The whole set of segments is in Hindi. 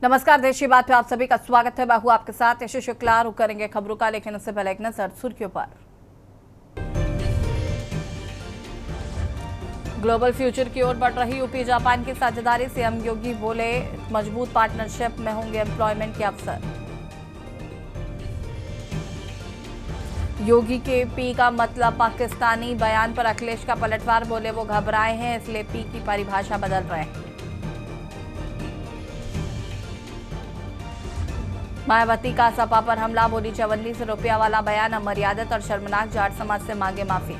नमस्कार, देश की बात पे आप सभी का स्वागत है। मैं हूं आपके साथ यशु शुक्ला। रुक करेंगे खबरों का, लेकिन उससे पहले एक नजर सुर्खियों पर। ग्लोबल फ्यूचर की ओर बढ़ रही यूपी जापान की साझेदारी। सीएम योगी बोले, मजबूत पार्टनरशिप में होंगे एम्प्लॉयमेंट के अवसर। योगी के पी का मतलब पाकिस्तानी बयान पर अखिलेश का पलटवार। बोले वो घबराए हैं, इसलिए पी की परिभाषा बदल रहे हैं। मायावती का सपा पर हमला। बोली 44 रुपया वाला बयान अमर्यादित और शर्मनाक। जाट समाज से मांगे माफी।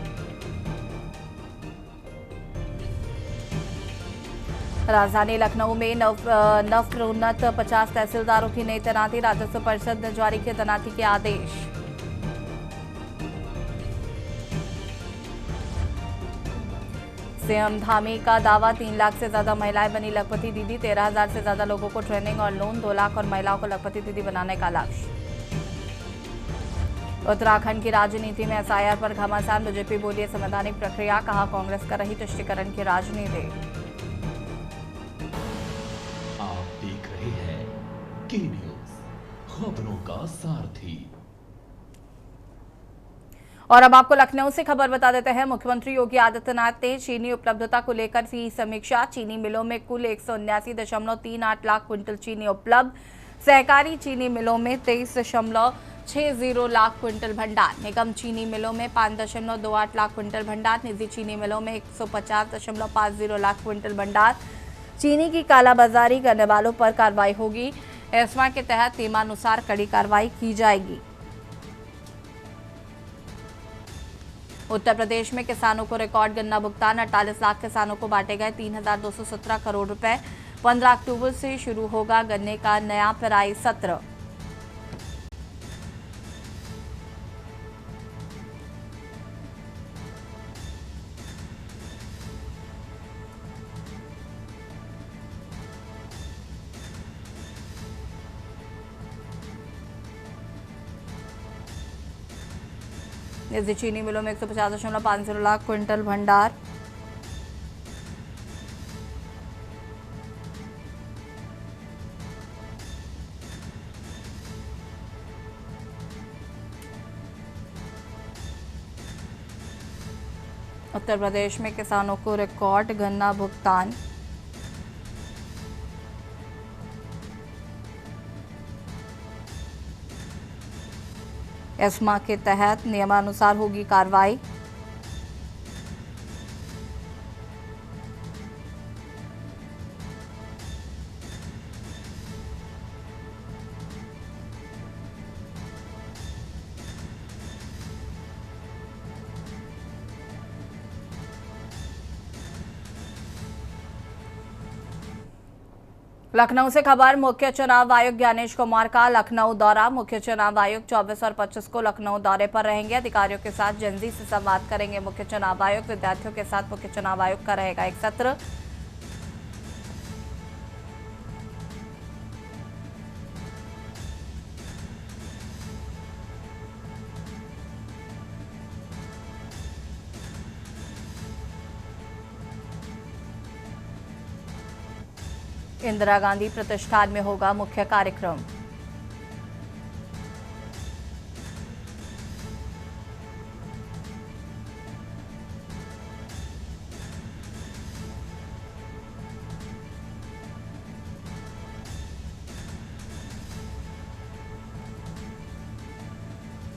राजधानी लखनऊ में नवप्रोन्नत 50 तहसीलदारों की नई तैनाती। राजस्व परिषद ने जारी किए तैनाती के आदेश। सीएम धामी का दावा, 3 लाख से ज्यादा महिलाएं बनी लखपति दीदी। 13,000 से ज्यादा लोगों को ट्रेनिंग और लोन। 2 लाख और महिलाओं को लखपति दीदी बनाने का लक्ष्य। उत्तराखंड की राजनीति में एसआईआर पर घमासान। बीजेपी बोली संवैधानिक प्रक्रिया। कहा कांग्रेस कर रही तुष्टीकरण की राजनीति। आप देख रहे हैं के न्यूज, खबरों का सारथी। और अब आपको लखनऊ से खबर बता देते हैं। मुख्यमंत्री योगी आदित्यनाथ ने चीनी उपलब्धता को लेकर की समीक्षा। चीनी मिलों में कुल 179.38 लाख क्विंटल चीनी उपलब्ध। सहकारी चीनी मिलों में 23.60 लाख क्विंटल भंडार। निगम चीनी मिलों में 5.28 लाख क्विंटल भंडार। निजी चीनी मिलों में 150.50 लाख क्विंटल भंडार। चीनी की कालाबाजारी करने वालों पर कार्रवाई होगी। एस्मा के तहत नियमानुसार कड़ी कार्रवाई की जाएगी। उत्तर प्रदेश में किसानों को रिकॉर्ड गन्ना भुगतान। 48 लाख किसानों को बांटे गए 3,217 करोड़ रुपए। 15 अक्टूबर से शुरू होगा गन्ने का नया पेराई सत्र। निजी चीनी मिलों में 150.50 लाख क्विंटल भंडार। उत्तर प्रदेश में किसानों को रिकॉर्ड गन्ना भुगतान। एस्मा के तहत नियमानुसार होगी कार्रवाई। लखनऊ से खबर। मुख्य चुनाव आयुक्त ज्ञानेश कुमार का लखनऊ दौरा। मुख्य चुनाव आयुक्त 24 और 25 को लखनऊ दौरे पर रहेंगे। अधिकारियों के साथ जनजी से संवाद करेंगे मुख्य चुनाव आयुक्त। विद्यार्थियों के साथ मुख्य चुनाव आयुक्त का रहेगा एक सत्र। इंदिरा गांधी प्रतिष्ठान में होगा मुख्य कार्यक्रम।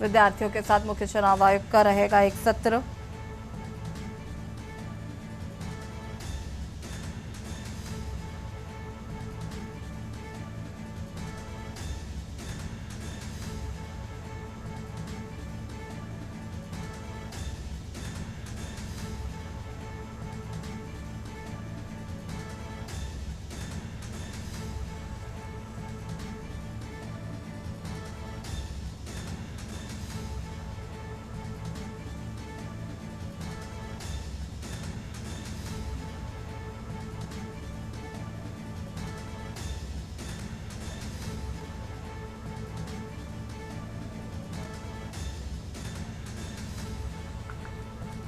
विद्यार्थियों के साथ मुख्य चुनाव आयुक्त का रहेगा एक सत्र।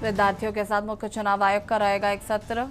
विद्यार्थियों के साथ मुख्य चुनाव आयोग का रहेगा एक सत्र।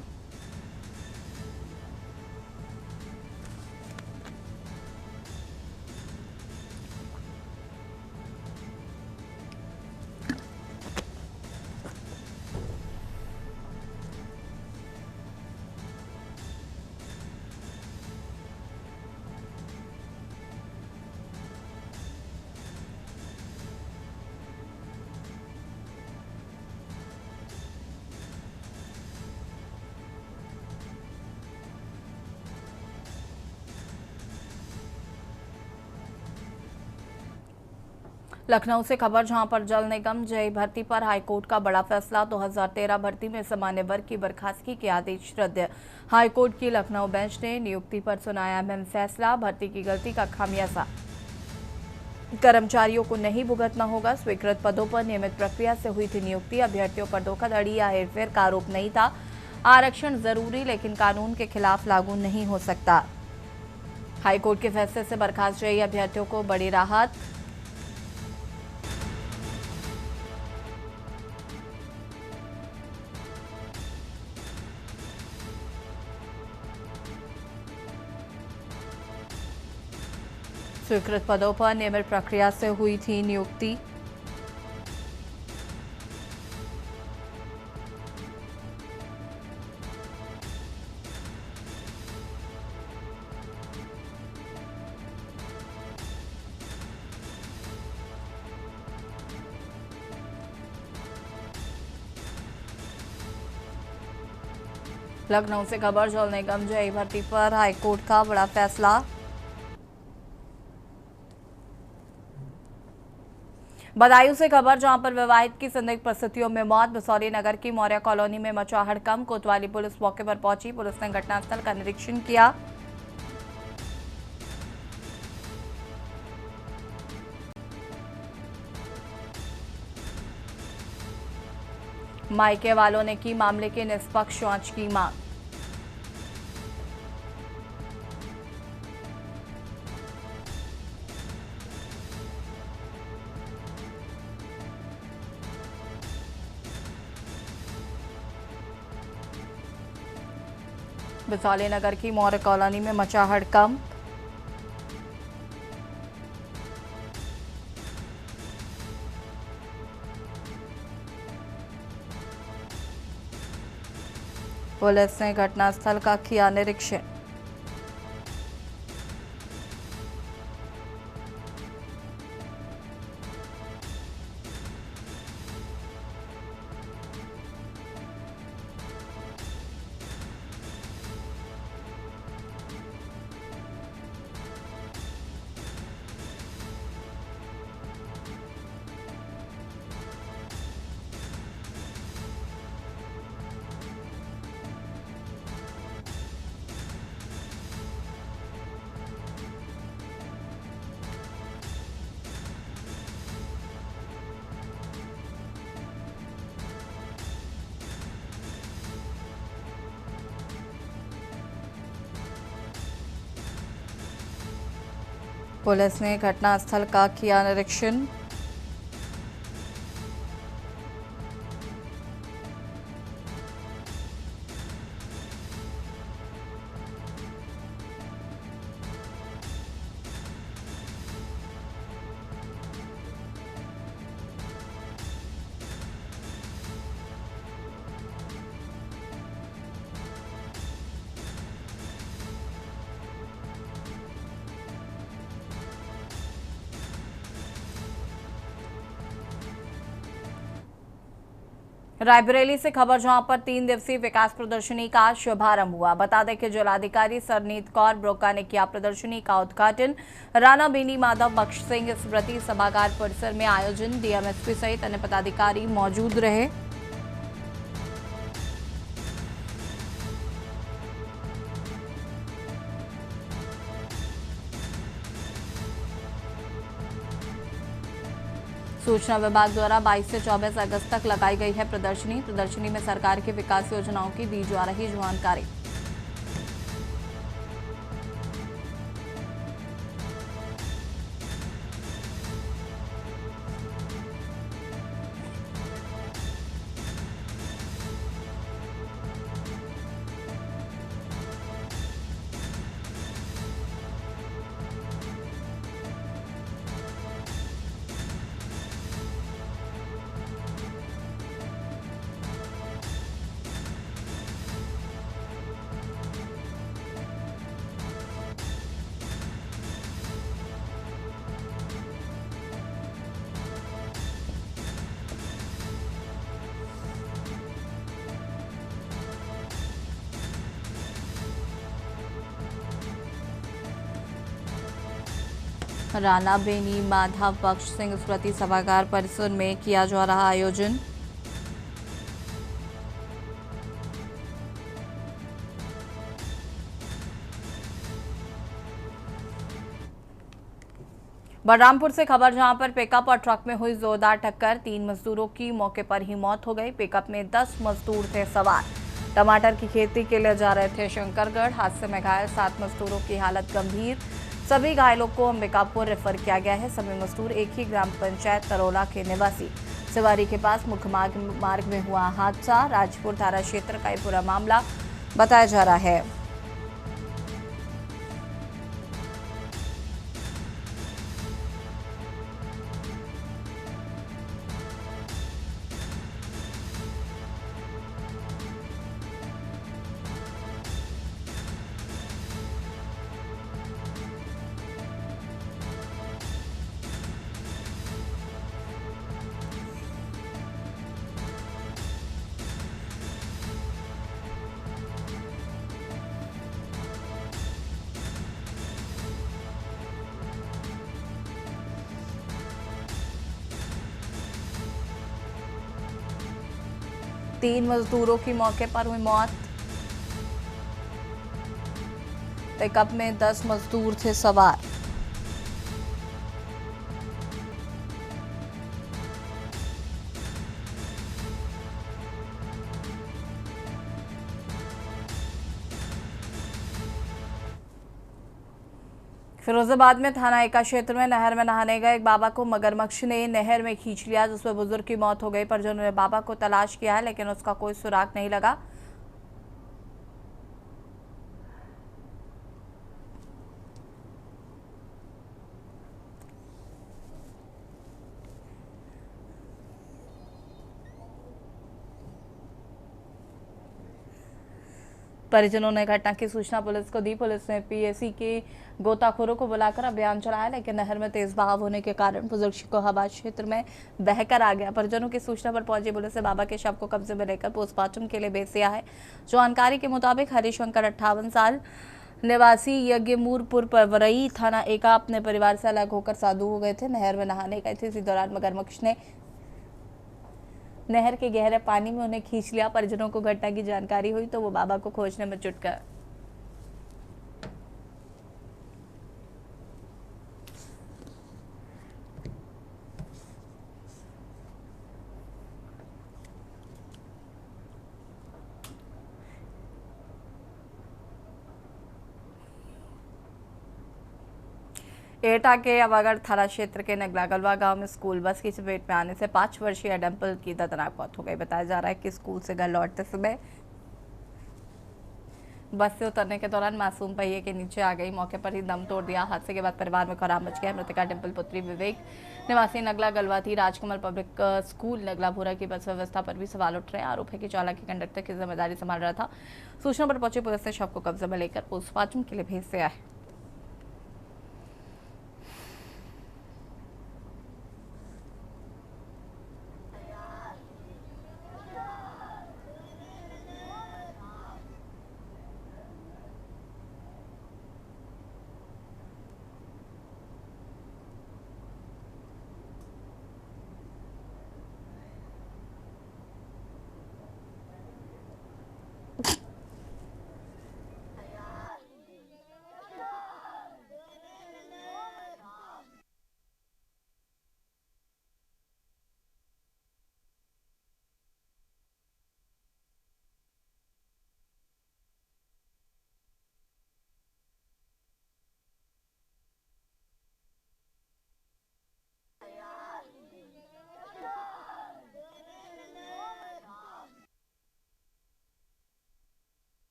लखनऊ से खबर, जहां पर जल निगम जेई भर्ती पर हाईकोर्ट का बड़ा फैसला। 2013 भर्ती में सामान्य वर्ग की बर्खास्तगी के आदेश रद्द। हाईकोर्ट की लखनऊ बेंच ने नियुक्ति पर सुनाया अहम फैसला। भर्ती की गलती का खामियाजा कर्मचारियों को नहीं भुगतना होगा। स्वीकृत पदों पर नियमित प्रक्रिया से हुई थी नियुक्ति। अभ्यर्थियों पर धोखाधड़ी या हेरफेर का आरोप नहीं था। आरक्षण जरूरी लेकिन कानून के खिलाफ लागू नहीं हो सकता। हाईकोर्ट के फैसले से बर्खास्त जेई अभ्यर्थियों को बड़ी राहत। स्वीकृत पदों पर नियमित प्रक्रिया से हुई थी नियुक्ति। लखनऊ से खबर, जल निगम जेई भर्ती पर हाईकोर्ट का बड़ा फैसला। बदायूं से खबर, जहां पर विवाहित की संदिग्ध परिस्थितियों में मौत। बसौली नगर की मौर्य कॉलोनी में मचा हड़कंप। कोतवाली पुलिस मौके पर पहुंची। पुलिस ने घटनास्थल का निरीक्षण किया। मायके वालों ने की मामले की निष्पक्ष जांच की मांग। बसौली नगर की मौर्य कॉलोनी में मचा हड़कंप। पुलिस ने घटनास्थल का किया निरीक्षण। पुलिस ने घटनास्थल का किया निरीक्षण। रायबरेली से खबर, जहां पर 3 दिवसीय विकास प्रदर्शनी का शुभारंभ हुआ। बता दें कि जिलाधिकारी सरनीत कौर ब्रोका ने किया प्रदर्शनी का उद्घाटन। राणा बेनी माधव बख्श सिंह स्मृति सभागार परिसर में आयोजन। डीएमएसपी सहित अन्य पदाधिकारी मौजूद रहे। सूचना विभाग द्वारा 22 से 24 अगस्त तक लगाई गई है प्रदर्शनी में सरकार की विकास योजनाओं की दी जा रही जानकारी। राणा बेनी माधव बख्श सिंह स्मृति सभागार परिसर में किया जा रहा आयोजन। बलरामपुर से खबर, जहां पर पिकअप और ट्रक में हुई जोरदार टक्कर, 3 मजदूरों की मौके पर ही मौत हो गई। पिकअप में 10 मजदूर थे सवार, टमाटर की खेती के लिए जा रहे थे शंकरगढ़। हादसे में घायल 7 मजदूरों की हालत गंभीर। सभी घायलों को अंबिकापुर रेफर किया गया है। सभी मजदूर एक ही ग्राम पंचायत तरोला के निवासी। सिवारी के पास मुख्य मार्ग में हुआ हादसा। राजपुर थाना क्षेत्र का ये पूरा मामला बताया जा रहा है। तीन मजदूरों की मौके पर हुई मौत। पिकअप में 10 मजदूर थे सवार। फिरोजाबाद में थाना एका क्षेत्र में नहर में नहाने गए एक बाबा को मगरमच्छ ने नहर में खींच लिया, जिसमें बुजुर्ग की मौत हो गई। परिजनों ने बाबा को तलाश किया है, लेकिन उसका कोई सुराग नहीं लगा। परिजनों ने घटना की सूचना पुलिस को दी। पुलिस ने पीएसी के गोताखोरों को बुलाकर अभियान चलाया, लेकिन नहर में तेज बहाव होने के कारण बुजुर्ग शिकोहाबाद क्षेत्र में बहकर आ गया। परिजनों की सूचना पर पहुंची पुलिस ने बाबा के शव को कब्जे में लेकर पोस्टमार्टम के लिए भेज दिया है। जानकारी के मुताबिक हरिशंकर 58 साल निवासी यज्ञमूरपुर परवरई थाना एका अपने परिवार से अलग होकर साधु हो गए थे। नहर में नहाने गए थे। इसी दौरान मगरमच्छ ने नहर के गहरे पानी में उन्हें खींच लिया। परिजनों को घटना की जानकारी हुई तो वो बाबा को खोजने में जुट गए। एटा के अवागढ़ थाना क्षेत्र के नगलागलवा गांव में स्कूल बस की चपेट में आने से 5 वर्षीय डिम्पल की दर्दनाक मौत हो गई। बताया जा रहा है कि स्कूल से घर लौटते समय बस से उतरने के दौरान मासूम पहिए के नीचे आ गई, मौके पर ही दम तोड़ दिया। हादसे के बाद परिवार में कोहराम मच गया। मृतका डिम्पल पुत्री विवेक निवासी नगला गलवा थी। राजकमल पब्लिक स्कूल नगलापुरा की बस व्यवस्था पर भी सवाल उठ रहे हैं। आरोप है कि चालक कंडक्टर की जिम्मेदारी संभाल रहा था। सूचना पर पहुंची पुलिस ने शव को कब्जे में लेकर पोस्टमार्टम के लिए भेज दिया है।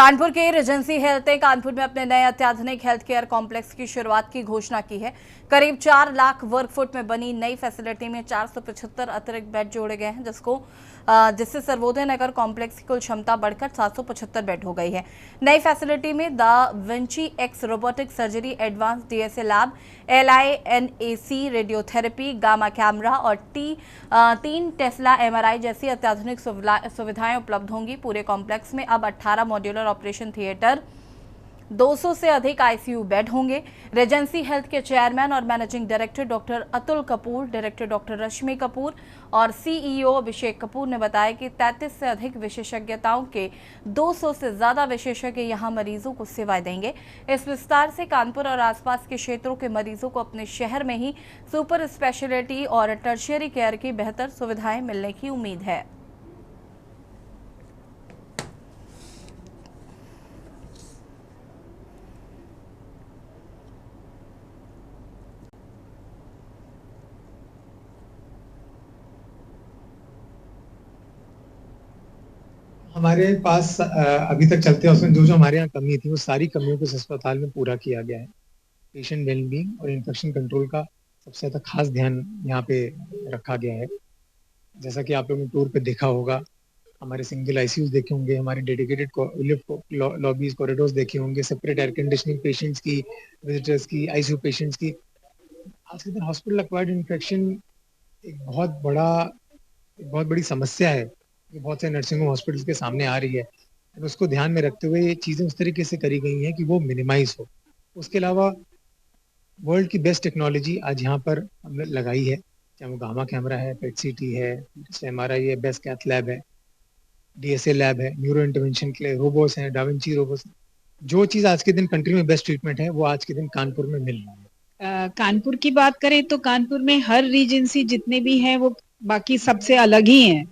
कानपुर के रेजेंसी हेल्थ ने कानपुर में अपने नए अत्याधुनिक हेल्थ केयर कॉम्प्लेक्स की शुरुआत की घोषणा की है। करीब 4 लाख वर्ग फुट में बनी नई फैसिलिटी में 475 अतिरिक्त बेड जोड़े गए हैं, जिससे सर्वोदय नगर कॉम्प्लेक्स की कुल क्षमता बढ़कर 775 बेड हो गई है। नई फैसिलिटी में the Vinci x robotic surgery, advance DSA lab, LINAC radiotherapy, gamma camera और 3 टेस्ला MRI जैसी अत्याधुनिक सुविधाएं उपलब्ध होंगी। पूरे कॉम्प्लेक्स में अब 18 मॉड्यूलर ऑपरेशन थिएटर, 200 से अधिक ICU बेड होंगे। रेजेंसी हेल्थ के चेयरमैन और managing director doctor Atul Kapoor, director doctor Rashmi Kapoor और CEO अभिषेक कपूर ने बताया कि 33 से अधिक विशेषज्ञताओं के 200 से ज्यादा विशेषज्ञ यहां मरीजों को सेवाएं देंगे। इस विस्तार से कानपुर और आसपास के क्षेत्रों के मरीजों को अपने शहर में ही सुपर स्पेशलिटी और टर्शियरी केयर की बेहतर सुविधाएं मिलने की उम्मीद है। हमारे पास अभी तक चलते हैं उसमें जो हमारे यहाँ कमी थी वो सारी कमियों को इस अस्पताल में पूरा किया गया है। पेशेंट वेलबींग और इन्फेक्शन कंट्रोल का सबसे ज्यादा खास ध्यान यहाँ पे रखा गया है। जैसा कि आप लोगों ने टूर पे देखा होगा, हमारे सिंगल ICUs देखे होंगे, हमारे डेडिकेटेड लिफ्ट लॉबीज कॉरिडोर्स देखे होंगे, सेपरेट एयर कंडीशनिंग पेशेंट्स की, विजिटर्स की, ICU पेशेंट्स की। आज के दिन हॉस्पिटल एक्वायर्ड इन्फेक्शन एक बहुत बड़ी समस्या है, ये बहुत से नर्सिंग होम हॉस्पिटल्स के सामने आ रही है। और उसको ध्यान में रखते हुए ये चीज़ें उस तरीके से करी गई हैं कि वो मिनिमाइज हो। उसके अलावा वर्ल्ड की बेस्ट टेक्नोलॉजी आज यहाँ पर हमने लगाई है, चाहे वो गामा कैमरा है, PET-CT है, MRI है, बेस्ट कैथ लैब है, DSA लैब है, न्यूरो इंटरवेंशन के लिए रोबोट्स हैं, डाविंची रोबोट्स। जो चीज़ आज के दिन कंट्री में बेस्ट ट्रीटमेंट है वो आज के दिन कानपुर में मिल रही है। कानपुर की बात करें तो कानपुर में हर रीजेंसी जितने भी हैं वो बाकी सबसे अलग ही हैं,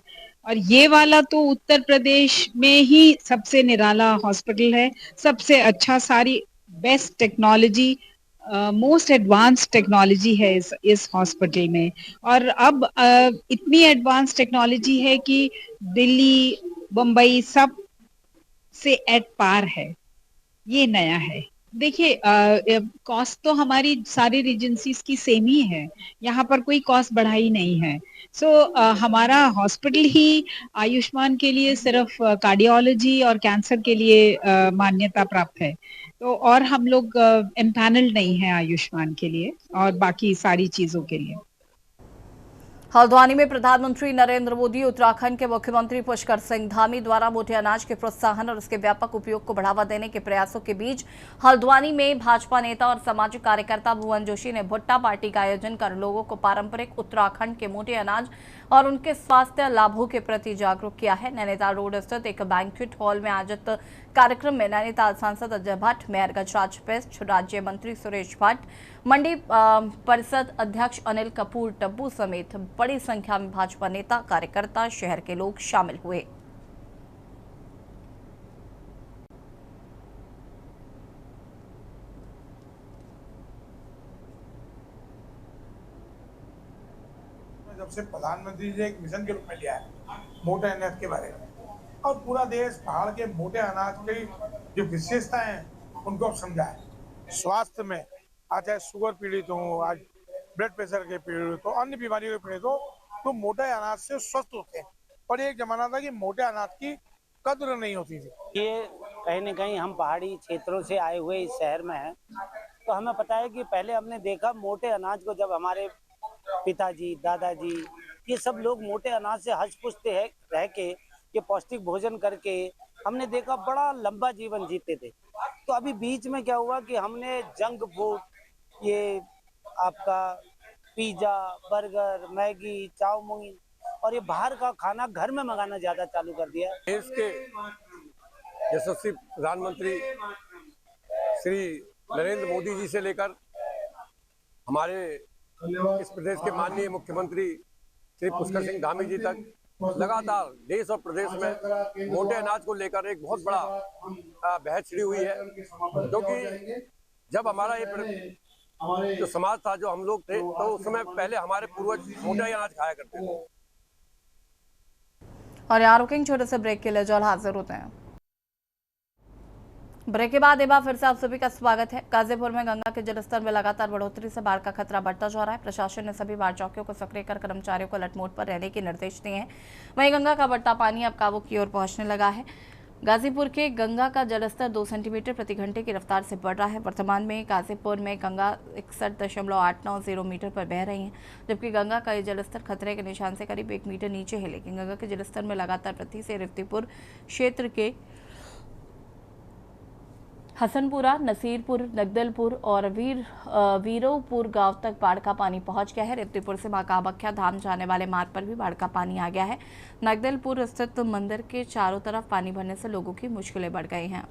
और ये वाला तो उत्तर प्रदेश में ही सबसे निराला हॉस्पिटल है। सबसे अच्छा, सारी best technology, most advance technology है इस हॉस्पिटल में। और अब इतनी एडवांस टेक्नोलॉजी है कि दिल्ली, बम्बई सब से एट पार है। ये नया है। देखिए, कॉस्ट तो हमारी सारी रीजेंसीज की सेम ही है, यहाँ पर कोई कॉस्ट बढ़ाई नहीं है। हमारा हॉस्पिटल ही आयुष्मान के लिए सिर्फ कार्डियोलॉजी और कैंसर के लिए मान्यता प्राप्त है, तो और हम लोग एम्पैनल्ड नहीं है आयुष्मान के लिए और बाकी सारी चीजों के लिए। हल्द्वानी में प्रधानमंत्री नरेंद्र मोदी, उत्तराखंड के मुख्यमंत्री पुष्कर सिंह धामी द्वारा मोटे अनाज के प्रोत्साहन और उसके व्यापक उपयोग को बढ़ावा देने के प्रयासों के बीच हल्द्वानी में भाजपा नेता और सामाजिक कार्यकर्ता भुवन जोशी ने भुट्टा पार्टी का आयोजन कर लोगों को पारंपरिक उत्तराखंड के मोटे अनाज और उनके स्वास्थ्य लाभों के प्रति जागरूक किया है। नैनीताल रोड स्थित एक बैंक्वेट हॉल में आयोजित कार्यक्रम में नैनीताल सांसद अजय भट्ट, मेयर गजराज बिष्ट, राज्य मंत्री सुरेश भट्ट, मंडी परिषद अध्यक्ष अनिल कपूर टब्बू समेत बड़ी संख्या में भाजपा नेता, कार्यकर्ता, शहर के लोग शामिल हुए। जब से प्रधानमंत्री जी ने एक मिशन के रूप में लिया है मोटे अनाज के बारे में, और पूरा देश पहाड़ के मोटे अनाज की जो विशेषताएं हैं उनको अब समझा है। स्वास्थ्य में आज चाहे शुगर पीड़ित हो, आज ब्लड प्रेशर के पीड़ित हो, अन्य बीमारियों के पीड़ित हो, तो मोटे अनाज से स्वस्थ होते हैं। और एक जमाना था कि मोटे अनाज की कद्र नहीं होती थी। ये कहीं न कहीं हम पहाड़ी क्षेत्रों से आए हुए इस शहर में हैं, तो हमें पता है कि पहले हमने देखा मोटे अनाज को, जब हमारे पिताजी, दादाजी, ये सब लोग मोटे अनाज से हष्ट-पुष्ट रह के, ये पौष्टिक भोजन करके हमने देखा बड़ा लंबा जीवन जीते थे। तो अभी बीच में क्या हुआ कि हमने जंक फूड, ये आपका पिज्जा, बर्गर, मैगी, चाउमीन और ये बाहर का खाना घर में मंगाना ज्यादा चालू कर दिया। देश के यशस्वी प्रधानमंत्री श्री नरेंद्र मोदी जी से लेकर हमारे इस प्रदेश के माननीय मुख्यमंत्री श्री पुष्कर सिंह धामी जी तक लगातार देश और प्रदेश में मोटे अनाज को लेकर एक बहुत बड़ा बहस छिड़ी हुई है, क्योंकि जब हमारा ये जो समाज था, जो हम लोग थे, तो उस समय पहले हमारे पूर्वज मोटे अनाज खाया करते थे। और यहाँ रुकेंगे छोटे से ब्रेक के लिए, जल्द हाजिर होते हैं। ब्रेक के बाद एक बार फिर से आप सभी का स्वागत है। गाजीपुर में गंगा के जलस्तर में लगातार बढ़ोतरी से बाढ़ का खतरा बढ़ता जा रहा है। प्रशासन ने सभी बाढ़ चौकियों को सक्रिय कर कर्मचारियों को अलर्ट मोड पर रहने के निर्देश दिए हैं। वहीं गंगा का बढ़ता पानी अब काबू की ओर पहुंचने लगा है। गाजीपुर के गंगा का जलस्तर 2 सेंटीमीटर प्रति घंटे की रफ्तार से बढ़ रहा है। वर्तमान में गाजीपुर में गंगा 61.890 मीटर पर बह रही है, जबकि गंगा का ये जलस्तर खतरे के निशान से करीब 1 मीटर नीचे है। लेकिन गंगा के जलस्तर में लगातार वृद्धि से रिफ्तीपुर क्षेत्र के हसनपुरा, नसीरपुर, नगदलपुर और वीरोपुर गांव तक बाढ़ का पानी पहुंच गया है। रिफ्तीपुर से मां कामाख्या धाम जाने वाले मार्ग पर भी बाढ़ का पानी आ गया है। नगदलपुर स्थित मंदिर के चारों तरफ पानी भरने से लोगों की मुश्किलें बढ़ गई हैं।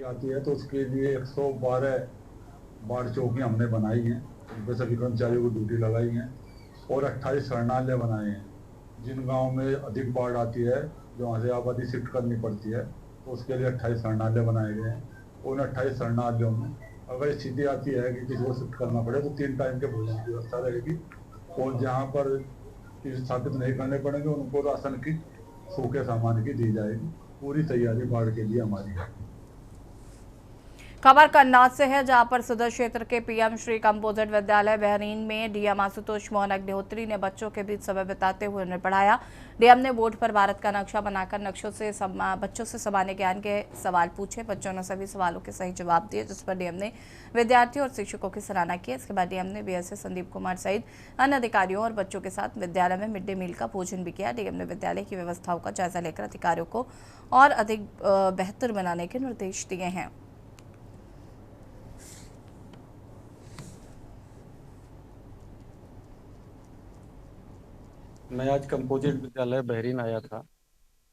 आती है तो उसके लिए 112 बाढ़ चौकियां हमने बनाई हैं, उन पर सभी कर्मचारियों को ड्यूटी लगाई है और 28 शरणालय बनाए हैं। जिन गांव में अधिक बाढ़ आती है, जो वहाँ से आबादी शिफ्ट करनी पड़ती है, तो उसके लिए 28 शरणालय बनाए गए हैं। उन 28 शरणालयों में अगर स्थिति आती है कि किसी को शिफ्ट करना पड़े तो 3 टाइम के भोजन की व्यवस्था रहेगी और जहाँ पर स्थापित नहीं करने पड़ेंगे उनको राशन की, सूखे सामान की दी जाएगी। पूरी तैयारी बाढ़ के लिए हमारी है। खबर कन्नौज से है, जहां पर सदर क्षेत्र के पीएम श्री कंपोजिट विद्यालय बहरीन में डीएम आशुतोष मोहन अग्निहोत्री ने बच्चों के बीच समय बिताते हुए उन्हें पढ़ाया। डीएम ने बोर्ड पर भारत का नक्शा बनाकर नक्शों से बच्चों से सामान्य ज्ञान के सवाल पूछे। बच्चों ने सभी सवालों के सही जवाब दिए, जिस पर डीएम ने विद्यार्थियों और शिक्षकों की सराहना की। इसके बाद डीएम ने बीएसए संदीप कुमार सहित अन्य अधिकारियों और बच्चों के साथ विद्यालय में मिड डे मील का भोजन भी किया। डीएम ने विद्यालय की व्यवस्थाओं का जायजा लेकर अधिकारियों को और अधिक बेहतर बनाने के निर्देश दिए हैं। मैं आज कंपोजिट विद्यालय बहरीन आया था।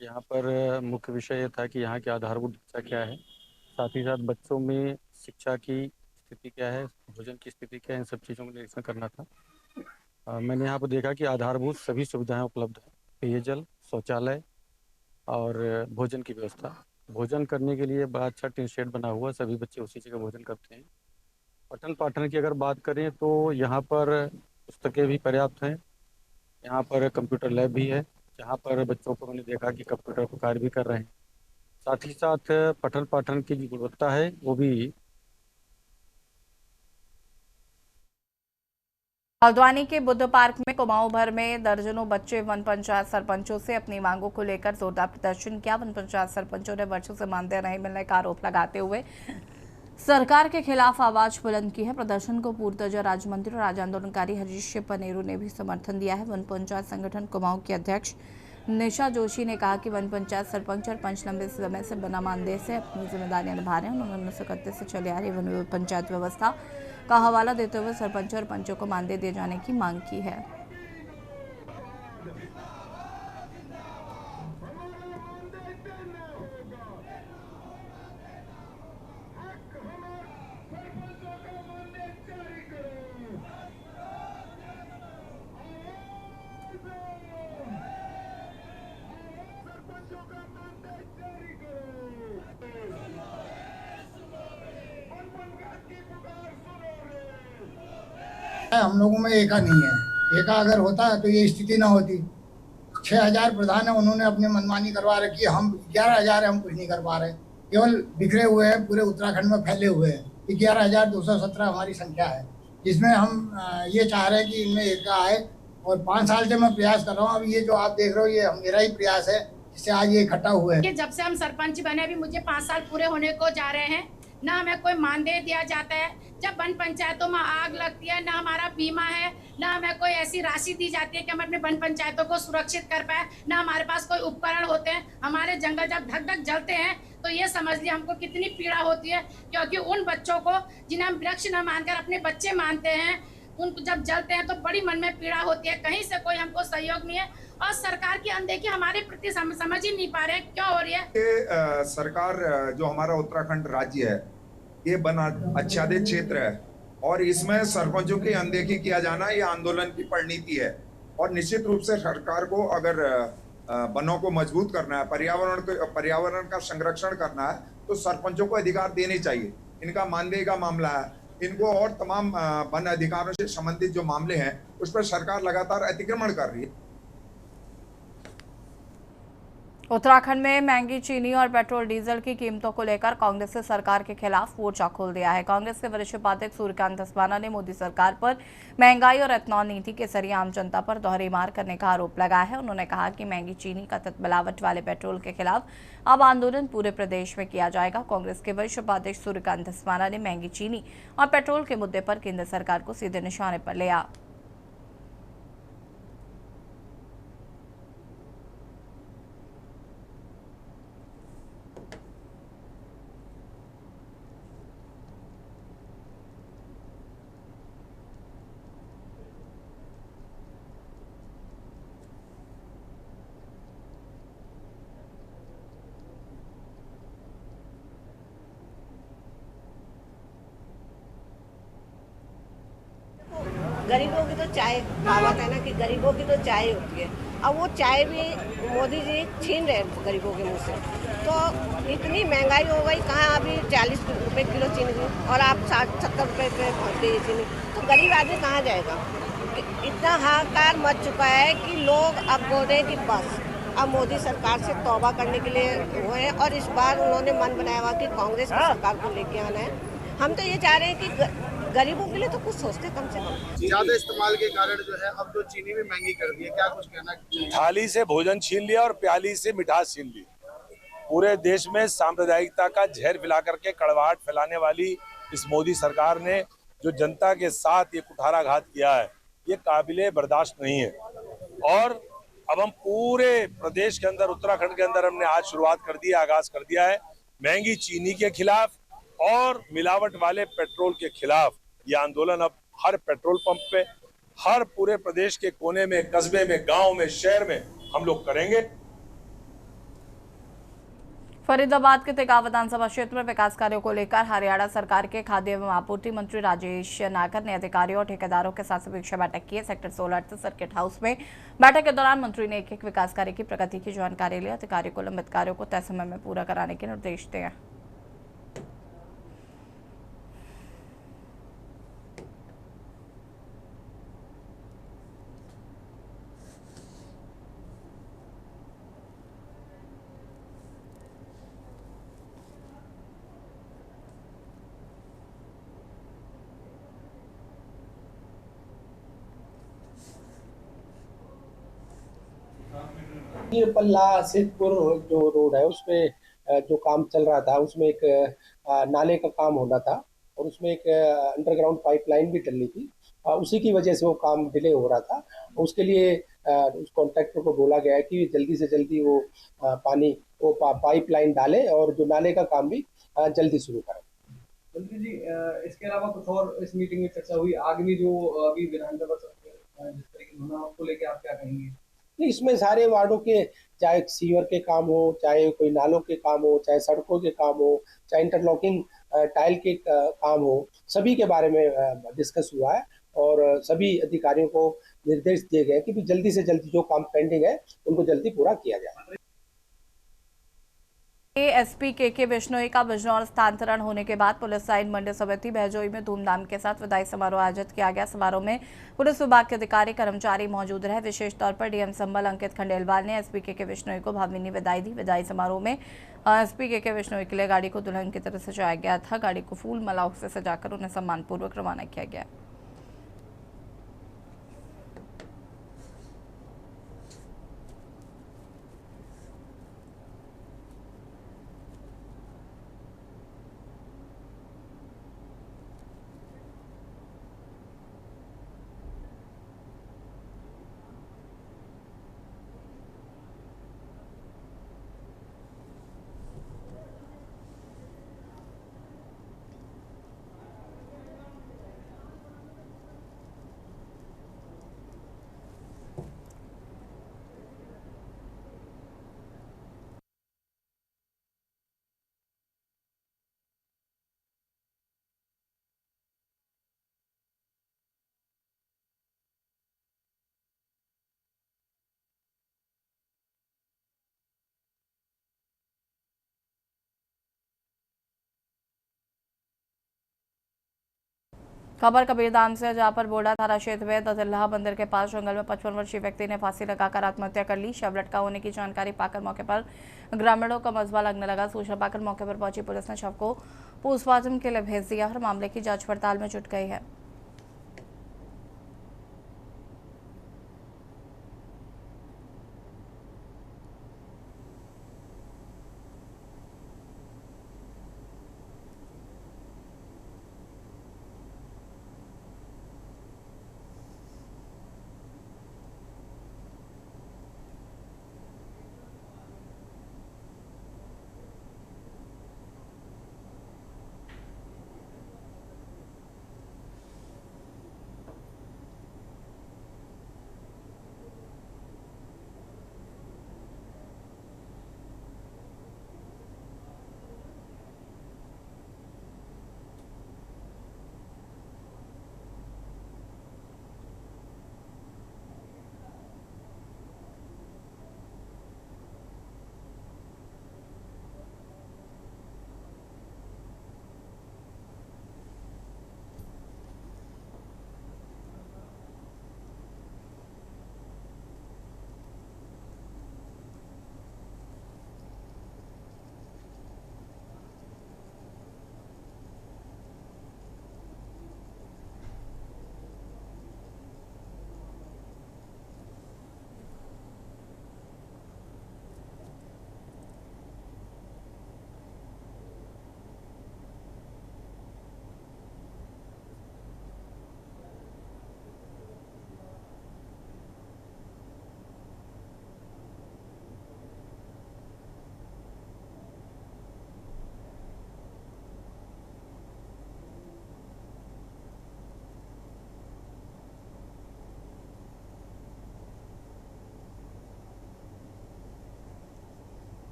यहाँ पर मुख्य विषय ये था कि यहाँ की आधारभूत ढांचा क्या है, साथ ही साथ बच्चों में शिक्षा की स्थिति क्या है, भोजन की स्थिति क्या है, इन सब चीज़ों का निरीक्षण करना था। मैंने यहाँ पर देखा कि आधारभूत सभी सुविधाएं उपलब्ध हैं, पेयजल, शौचालय और भोजन की व्यवस्था। भोजन करने के लिए बड़ा अच्छा टिन शेड बना हुआ, सभी बच्चे उसी जगह भोजन करते हैं। पठन पाठन की अगर बात करें तो यहाँ पर पुस्तकें भी पर्याप्त हैं। यहाँ पर कंप्यूटर लैब भी है, जहाँ पर बच्चों को मैंने देखा कि कंप्यूटर पर कार्य भी कर रहे हैं। साथ ही साथ पठन पाठन की जो गुणवत्ता है वो भी। हल्द्वानी के बुद्ध पार्क में कुमाऊं भर में दर्जनों बच्चे वन पंचायत सरपंचों से अपनी मांगों को लेकर जोरदार प्रदर्शन किया। वन पंचायत सरपंचों ने वर्षों से मानदेय नहीं मिलने का आरोप लगाते हुए सरकार के खिलाफ आवाज बुलंद की है। प्रदर्शन को पूर्व दर्जा राज्य मंत्री और राज्य आंदोलनकारी हरीश पनेरू ने भी समर्थन दिया है। वन पंचायत संगठन कुमाऊं की अध्यक्ष निशा जोशी ने कहा कि वन पंचायत सरपंच और पंच लंबे समय से बिना मानदेय से अपनी जिम्मेदारियां निभा रहे हैं। उन्होंने 1931 से चले आ रही वन पंचायत व्यवस्था का हवाला देते हुए सरपंचों और पंचों को मानदेय दिए जाने की मांग की है। हम लोगों में एका नहीं है। एका अगर होता है तो ये स्थिति ना होती। 6000 प्रधान है, उन्होंने अपनी मनमानी करवा रखी है। हम 11000 है, हम कुछ नहीं करवा रहे, केवल बिखरे हुए हैं, पूरे उत्तराखंड में फैले हुए हैं। 11217 हमारी संख्या है, जिसमें हम ये चाह रहे हैं कि इनमें एका आए। और 5 साल से मैं प्रयास कर रहा हूँ। अब ये जो आप देख रहे हो ये मेरा ही प्रयास है, जिससे आज ये इकट्ठा हुआ है। जब से हम सरपंच बने अभी मुझे 5 साल पूरे होने को जा रहे हैं, ना हमें कोई मानदेय दिया जाता है। जब वन पंचायतों में आग लगती है, ना हमारा बीमा है, ना हमें कोई ऐसी राशि दी जाती है कि हम अपने वन पंचायतों को सुरक्षित कर पाए, ना हमारे पास कोई उपकरण होते हैं। हमारे जंगल जब धक धक जलते हैं तो ये समझ लिया हमको कितनी पीड़ा होती है, क्योंकि उन बच्चों को जिन्हें हम वृक्ष न मानकर अपने बच्चे मानते हैं, उनको जब जलते हैं तो बड़ी मन में पीड़ा होती है। कहीं से कोई हमको सहयोग नहीं है और सरकार की अनदेखी हमारे प्रति समझ ही नहीं पा रहे क्यों हो रही है। सरकार जो हमारा उत्तराखंड राज्य है ये वन आच्छादित क्षेत्र है और इसमें सरपंचों की अनदेखी किया जाना ये आंदोलन की परिणति है। और निश्चित रूप से सरकार को अगर वनों को मजबूत करना है, पर्यावरण का संरक्षण करना है, तो सरपंचों को अधिकार देने चाहिए। इनका मानदेय का मामला है, इनको और तमाम वन अधिकारों से संबंधित जो मामले हैं उस पर सरकार लगातार अतिक्रमण कर रही है। उत्तराखंड में महंगी चीनी और पेट्रोल डीजल की कीमतों को लेकर कांग्रेस ने सरकार के खिलाफ मोर्चा खोल दिया है। कांग्रेस के वरिष्ठ उपाध्यक्ष सूर्यकांत धस्माना ने मोदी सरकार पर महंगाई और एथनॉल नीति के जरिए आम जनता पर दोहरी मार करने का आरोप लगाया है। उन्होंने कहा कि महंगी चीनी का मिलावट वाले पेट्रोल के खिलाफ अब आंदोलन पूरे प्रदेश में किया जाएगा। कांग्रेस के वरिष्ठ उपाध्यक्ष सूर्यकांत धस्माना ने महंगी चीनी और पेट्रोल के मुद्दे पर केंद्र सरकार को सीधे निशाने पर लिया। गरीबों की तो चाय कहावत है ना कि गरीबों की तो चाय होती है। अब वो चाय भी मोदी जी छीन रहे हैं गरीबों के मुंह से। तो इतनी महंगाई हो गई, कहाँ अभी 40 रुपए किलो चीनी और आप 60-70 रुपए पे पहुँच गई चीनी, तो गरीब आदमी कहाँ जाएगा। इतना हाहाकार मच चुका है कि लोग अब बोल रहे हैं कि बस अब मोदी सरकार से तौबा करने के लिए हुए हैं और इस बार उन्होंने मन बनाया हुआ कि कांग्रेस की सरकार को लेके आना है। हम तो ये चाह रहे हैं कि गरीबों के लिए तो कुछ सोचते कम से कम। ज्यादा इस्तेमाल के कारण जो है अब तो चीनी भी महंगी कर दी है, क्या कुछ कहना चाहिए? थाली से भोजन छीन लिया और प्याली से मिठास छीन ली। पूरे देश में सांप्रदायिकता का जहर फैला करके कड़वाहट फैलाने वाली इस मोदी सरकार ने जो जनता के साथ ये कुठाराघात किया है, ये काबिले बर्दाश्त नहीं है। और अब हम पूरे प्रदेश के अंदर, उत्तराखंड के अंदर हमने आज शुरुआत कर दी है, आगाज कर दिया है महंगी चीनी के खिलाफ और मिलावट वाले पेट्रोल के खिलाफ। ये आंदोलन अब हर पेट्रोल पंप पे, हर पूरे प्रदेश के कोने में, कस्बे में, गांव में, शहर में हम लोग करेंगे। फरीदाबाद के तेगांव विधानसभा क्षेत्र में विकास कार्यों को लेकर हरियाणा सरकार के खाद्य एवं आपूर्ति मंत्री राजेश नागर ने अधिकारियों और ठेकेदारों के साथ समीक्षा बैठक की है। सेक्टर 16 स्थित सर्किट हाउस में बैठक के दौरान मंत्री ने एक विकास कार्य की प्रगति की जानकारी ली। अधिकारियों को लंबित कार्यों को तय समय में पूरा कराने के निर्देश दिए। ये पल्ला सिद्धपुर जो रोड है उसमें जो काम चल रहा था, उसमें एक नाले का काम होना था और उसमें एक अंडरग्राउंड पाइपलाइन भी डलनी थी। उसी की वजह से वो काम डिले हो रहा था। उसके लिए उस कॉन्ट्रैक्टर को बोला गया है कि जल्दी से जल्दी वो पाइपलाइन डाले और जो नाले का काम भी जल्दी शुरू करें। मंत्री जी, इसके अलावा कुछ और इस मीटिंग में चर्चा हुई? आगामी जो अभी विधानसभा जिस तरीके से होना, उसको लेके आप क्या कहेंगे? नहीं, इसमें सारे वार्डों के, चाहे सीवर के काम हो, चाहे कोई नालों के काम हो, चाहे सड़कों के काम हो, चाहे इंटरलॉकिंग टाइल के काम हो, सभी के बारे में डिस्कस हुआ है और सभी अधिकारियों को निर्देश दिए गए कि जल्दी से जल्दी जो काम पेंडिंग है उनको जल्दी पूरा किया जाए। एसपी के बिश्नोई का बिजनौर स्थानांतरण होने के बाद पुलिस लाइन मंडी समिति बहजोई में धूमधाम के साथ विदाई समारोह आयोजित किया गया। समारोह में पुलिस विभाग के अधिकारी कर्मचारी मौजूद रहे। विशेष तौर पर डीएम संबल अंकित खंडेलवाल ने एसपी के बिश्नोई को भावभीनी विदाई दी। विदाई समारोह में एसपी के बिश्नोई के लिए गाड़ी को दुल्हन की तरह सजाया गया था। गाड़ी को फूल मालाओं से सजाकर उन्हें सम्मानपूर्वक रवाना किया गया। खबर कबीरधाम से, जहां पर बोडा थाना क्षेत्र में दजिल्हा मंदिर के पास जंगल में 55 वर्षीय व्यक्ति ने फांसी लगाकर आत्महत्या कर ली। शव लटका होने की जानकारी पाकर मौके पर ग्रामीणों का मलबा लगने लगा। सूचना पाकर मौके पर पहुंची पुलिस ने शव को पोस्टमार्टम के लिए भेज दिया और मामले की जांच पड़ताल में जुट गई है।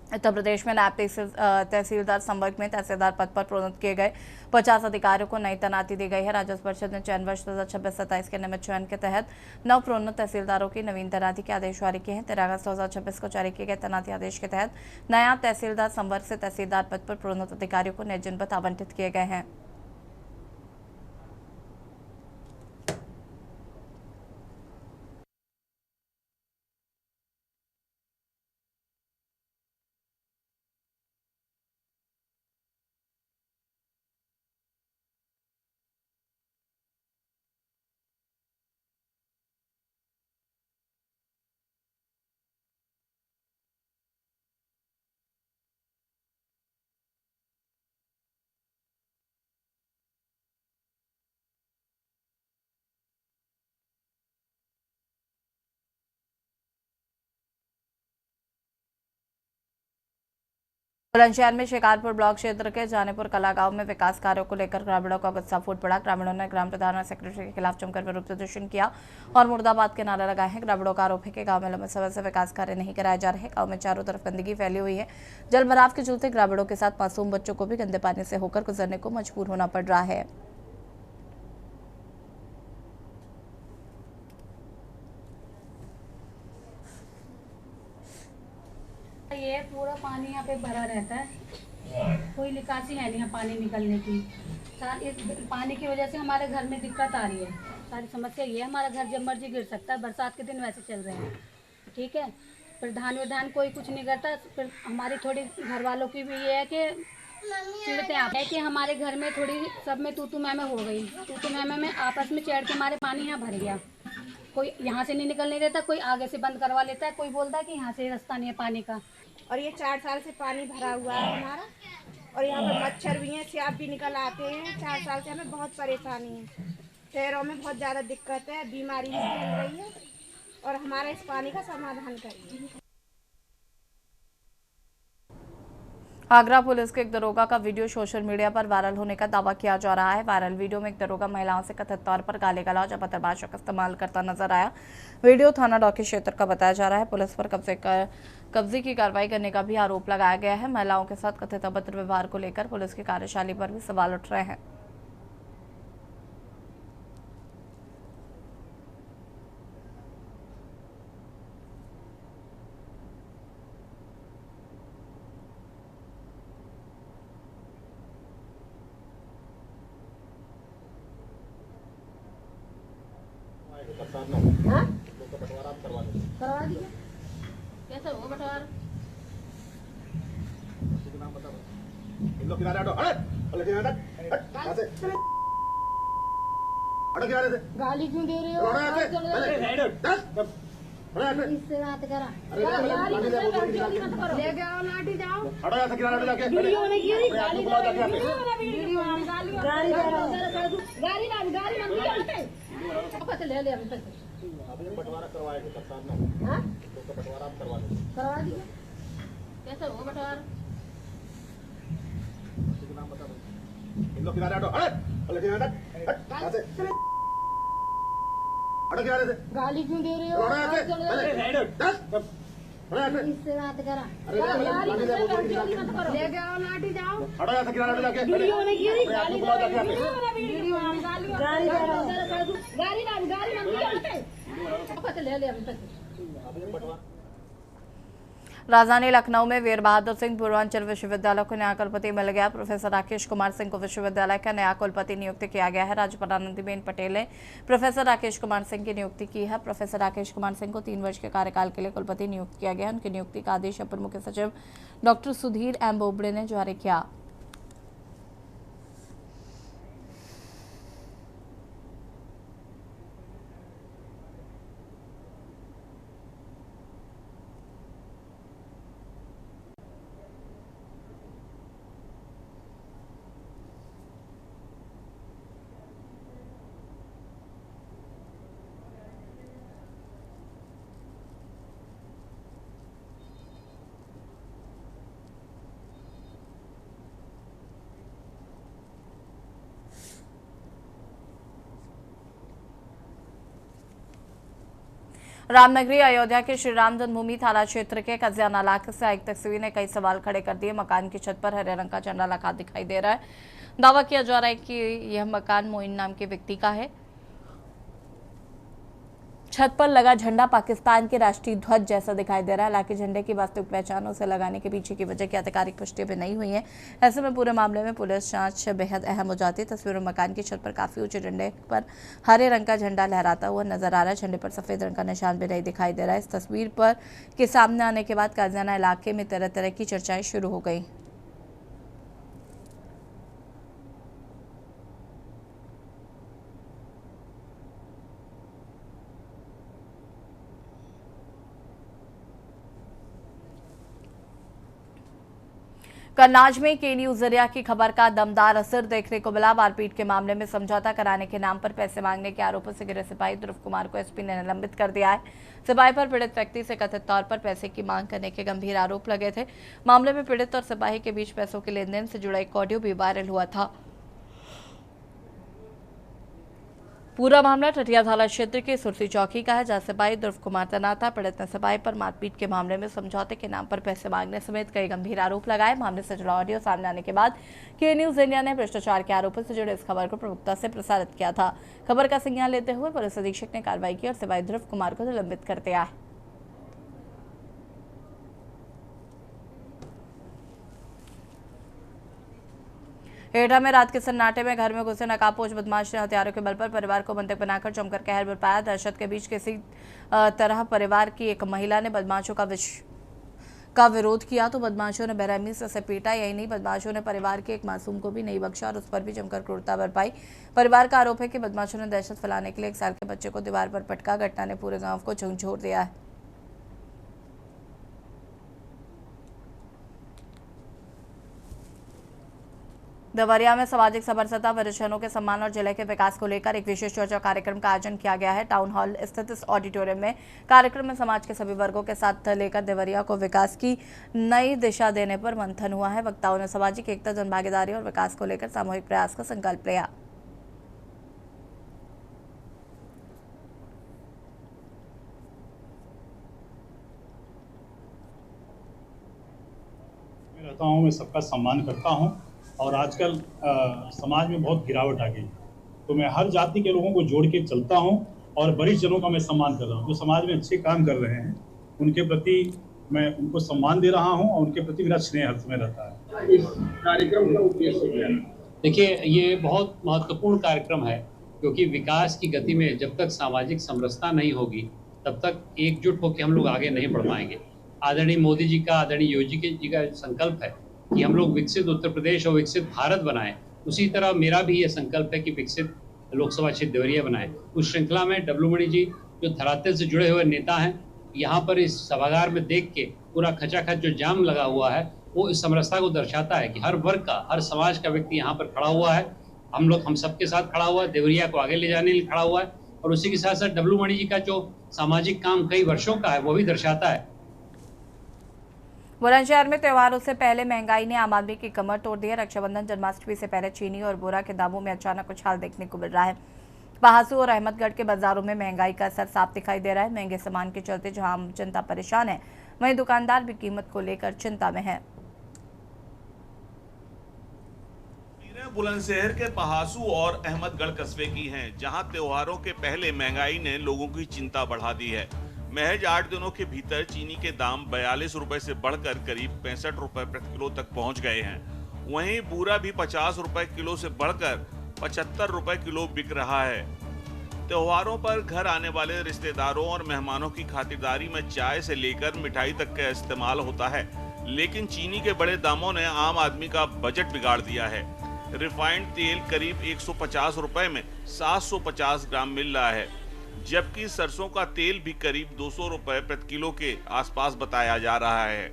उत्तर प्रदेश में नायब तहसीलदार संवर्ग में तहसीलदार पद पर प्रोन्नत किए गए 50 अधिकारियों को नई तैनाती दी गई है। राजस्व परिषद ने चयन वर्ष 2026-27 के नियमित चयन के तहत नव प्रोन्नत तहसीलदारों की नवीन तैनाती के आदेश जारी किए हैं। 13 अगस्त 2026 को जारी किए गए तैनाती आदेश के तहत नायब तहसीलदार संवर्ग से तहसीलदार पद पर प्रोन्नत अधिकारियों को नए जनपद आवंटित किए गए हैं। बुलंदशहर में शिकारपुर ब्लॉक क्षेत्र के जानीपुर कला गांव में विकास कार्यों को लेकर ग्रामीणों का गुस्सा फूट पड़ा। ग्रामीणों ने ग्राम प्रधान और सेक्रेटरी के खिलाफ जमकर विरोध प्रदर्शन किया और मुर्दाबाद के नारे लगाए हैं। ग्रामीणों का आरोप है कि गांव में लंबे समय से विकास कार्य नहीं कराए जा रहे। गांव में चारों तरफ गंदगी फैली हुई है। जल भराव के चलते ग्रामीणों के साथ मासूम बच्चों को भी गंदे पानी से होकर गुजरने को मजबूर होना पड़ रहा है। ये पूरा पानी यहाँ पे भरा रहता है, कोई निकासी है नहीं है पानी निकलने की। इस पानी की वजह से हमारे घर में दिक्कत आ रही है। सारी समस्या ये है, हमारा घर जब मर्जी गिर सकता है। बरसात के दिन वैसे चल रहे हैं, ठीक है। फिर धान विधान कोई कुछ नहीं करता। फिर हमारी थोड़ी घर वालों की भी ये है कि चिढ़ते आप है कि हमारे घर में थोड़ी सब में तू मैं हो गई। तू मैं में आपस में चढ़ के हमारे पानी यहाँ भर गया। कोई यहाँ से नहीं निकलने देता, कोई आगे से बंद करवा लेता है, कोई बोलता है कि यहाँ से रास्ता नहीं है पानी का। और ये 4 साल से पानी भरा हुआ है हमारा, और यहाँ पर मच्छर भी हैं, सांप भी निकल आते हैं। 4 साल से हमें बहुत परेशानी है, शहरों में बहुत ज़्यादा दिक्कत है, बीमारी भी फैल रही है, और हमारा इस पानी का समाधान करिए। आगरा पुलिस के एक दरोगा का वीडियो सोशल मीडिया पर वायरल होने का दावा किया जा रहा है। वायरल वीडियो में एक दरोगा महिलाओं से कथित तौर पर गाली गलौज और अभद्र भाषा का इस्तेमाल करता नजर आया। वीडियो थाना डॉकी क्षेत्र का बताया जा रहा है। पुलिस पर कब्जे की कार्रवाई करने का भी आरोप लगाया गया है। महिलाओं के साथ कथित अभद्र व्यवहार को लेकर पुलिस की कार्यशैली पर भी सवाल उठ रहे हैं। करवा दिया कैसे होगा बंटवारा? इन लोग किनारे हटो, गाली क्यों दे रहे हो? इससे बात करा, लेके आओ लाठी जाओ, वीडियो नहीं की, गाली ले ले अभी तक बंटवारा करवाएंगे सरकार ने। हाँ? तो बंटवारा आप करवा दो। करवा दिया कैसे होगा बंटवारा? नाम बता दो। इन लोग किनारे हटो, गाली क्यों दे रहे हो? इससे बात करा, लेके आओ लाठी जाओ, वीडियो नहीं की, ले ले अभी तक। राजधानी लखनऊ में वीर बहादुर सिंह पूर्वांचल विश्वविद्यालय को नया कुलपति मिल गया। प्रोफेसर राकेश कुमार सिंह को विश्वविद्यालय का नया कुलपति नियुक्त किया गया है। राज्यपाल आनंदीबेन पटेल ने प्रोफेसर राकेश कुमार सिंह की नियुक्ति की है। प्रोफेसर राकेश कुमार सिंह को 3 वर्ष के कार्यकाल के लिए कुलपति नियुक्त किया गया है। उनकी नियुक्ति का आदेश अपर मुख्य सचिव डॉक्टर सुधीर एम बोबड़े ने जारी किया। रामनगरी अयोध्या के श्री राम जन्मभूमि थाना क्षेत्र के कजियाना इलाके से एक तस्वीर ने कई सवाल खड़े कर दिए। मकान की छत पर हरे रंग का झंडा लगा दिखाई दे रहा है। दावा किया जा रहा है कि यह मकान मोइन नाम के व्यक्ति का है। छत पर लगा झंडा पाकिस्तान के राष्ट्रीय ध्वज जैसा दिखाई दे रहा है। हालांकि झंडे की वास्तविक पहचान उसे लगाने के पीछे की वजह की आधिकारिक पुष्टि अभी नहीं हुई है। ऐसे में पूरे मामले में पुलिस जांच बेहद अहम हो जाती है। तस्वीर में मकान की छत पर काफी ऊंचे झंडे पर हरे रंग का झंडा लहराता हुआ नजर आ रहा है। झंडे पर सफेद रंग का निशान भी नहीं दिखाई दे रहा है। इस तस्वीर पर के सामने आने के बाद काजियाना इलाके में तरह तरह की चर्चाएं शुरू हो गई। करनाज में के न्यूज जरिया की खबर का दमदार असर देखने को मिला। मारपीट के मामले में समझौता कराने के नाम पर पैसे मांगने के आरोपों से घिरे सिपाही ध्रुव कुमार को एसपी ने निलंबित कर दिया है। सिपाही पर पीड़ित व्यक्ति से कथित तौर पर पैसे की मांग करने के गंभीर आरोप लगे थे। मामले में पीड़ित और सिपाही के बीच पैसों के लेन देन से जुड़ा एक ऑडियो भी वायरल हुआ था। पूरा मामला टटिया थाना क्षेत्र के सुरती चौकी का है, जहां सिपाही ध्रुव कुमार तैनात था। पीड़ित ने सिपाही पर मारपीट के मामले में समझौते के नाम पर पैसे मांगने समेत कई गंभीर आरोप लगाए। मामले से जुड़ा ऑडियो सामने आने के बाद के न्यूज इंडिया ने भ्रष्टाचार के आरोपों से जुड़े इस खबर को प्रमुखता से प्रसारित किया था। खबर का संज्ञान लेते हुए पुलिस अधीक्षक ने कार्रवाई की और सिपाही ध्रुव कुमार को निलंबित कर दिया है। एटा में रात के सन्नाटे में घर में घुसे नकाबपोश बदमाश ने हथियारों के बल पर परिवार को बंधक बनाकर जमकर कहर बरपाया। दहशत के बीच किसी तरह परिवार की एक महिला ने बदमाशों का विरोध किया तो बदमाशों ने बेरहमी से उसे पीटा। यही नहीं, बदमाशों ने परिवार के एक मासूम को भी नहीं बख्शा और उस पर भी जमकर क्रूरता बरपाई। परिवार का आरोप है कि बदमाशों ने दहशत फैलाने के लिए 1 साल के बच्चे को दीवार पर पटका। घटना ने पूरे गांव को झकझोर दिया है। देवरिया में सामाजिक समरसता, वरिष्ठजनों के सम्मान और जिले के विकास को लेकर एक विशेष चर्चा कार्यक्रम का आयोजन किया गया है। टाउन हॉल स्थित इस ऑडिटोरियम में कार्यक्रम में समाज के सभी वर्गों के साथ लेकर देवरिया को विकास की नई दिशा देने पर मंथन हुआ है। वक्ताओं ने सामाजिक एकता, जनभागीदारी और विकास को लेकर सामूहिक प्रयास का संकल्प लिया। रहता हूँ, मैं सबका सम्मान करता हूँ और आजकल समाज में बहुत गिरावट आ गई, तो मैं हर जाति के लोगों को जोड़ के चलता हूँ और वरिष्ठ जनों का मैं सम्मान कर रहा हूँ। जो समाज में अच्छे काम कर रहे हैं उनके प्रति मैं उनको सम्मान दे रहा हूँ और उनके प्रति मेरा स्नेह हर समय रहता है। इस कार्यक्रम का उद्देश्य क्या है? देखिए, ये बहुत महत्वपूर्ण कार्यक्रम है, क्योंकि विकास की गति में जब तक सामाजिक समरसता नहीं होगी तब तक एकजुट होकर हम लोग आगे नहीं बढ़ पाएंगे। आदरणीय मोदी जी का, आदरणीय योगी जी का संकल्प है कि हम लोग विकसित उत्तर प्रदेश और विकसित भारत बनाएं। उसी तरह मेरा भी ये संकल्प है कि विकसित लोकसभा क्षेत्र देवरिया बनाएं। उस श्रृंखला में डब्लू मणि जी जो धरातल से जुड़े हुए नेता हैं, यहाँ पर इस सभागार में देख के पूरा खचाखच जो जाम लगा हुआ है वो इस समरसता को दर्शाता है कि हर वर्ग का, हर समाज का व्यक्ति यहाँ पर खड़ा हुआ है। हम सबके साथ खड़ा हुआ है, देवरिया को आगे ले जाने के लिए खड़ा हुआ है। और उसी के साथ साथ डब्लू मणि जी का जो सामाजिक काम कई वर्षों का है वो भी दर्शाता है। बुलंदशहर में त्योहारों से पहले महंगाई ने आम आदमी की कमर तोड़ दी है। रक्षाबंधन, जन्माष्टमी से पहले चीनी और बोरा के दामों में अचानक उछाल देखने को मिल रहा है। पहासू और अहमदगढ़ के बाजारों में महंगाई का असर साफ दिखाई दे रहा है। महंगे सामान के चलते जहां आम जनता परेशान है, वहीं दुकानदार भी कीमत को लेकर चिंता में है। बुलंदशहर के पहासू और अहमदगढ़ कस्बे की हैं, जहां त्योहारों के पहले महंगाई ने लोगों की चिंता बढ़ा दी है। महज 8 दिनों के भीतर चीनी के दाम 42 रुपए से बढ़कर करीब 65 रुपए प्रति किलो तक पहुंच गए हैं। वहीं बूरा भी 50 रुपए किलो से बढ़कर 75 रुपए किलो बिक रहा है। त्योहारों पर घर आने वाले रिश्तेदारों और मेहमानों की खातिरदारी में चाय से लेकर मिठाई तक का इस्तेमाल होता है, लेकिन चीनी के बड़े दामों ने आम आदमी का बजट बिगाड़ दिया है। रिफाइंड तेल करीब 150 रुपए में 750 ग्राम मिल रहा है, जबकि सरसों का तेल भी करीब 200 रुपए प्रति किलो के आसपास बताया जा रहा है।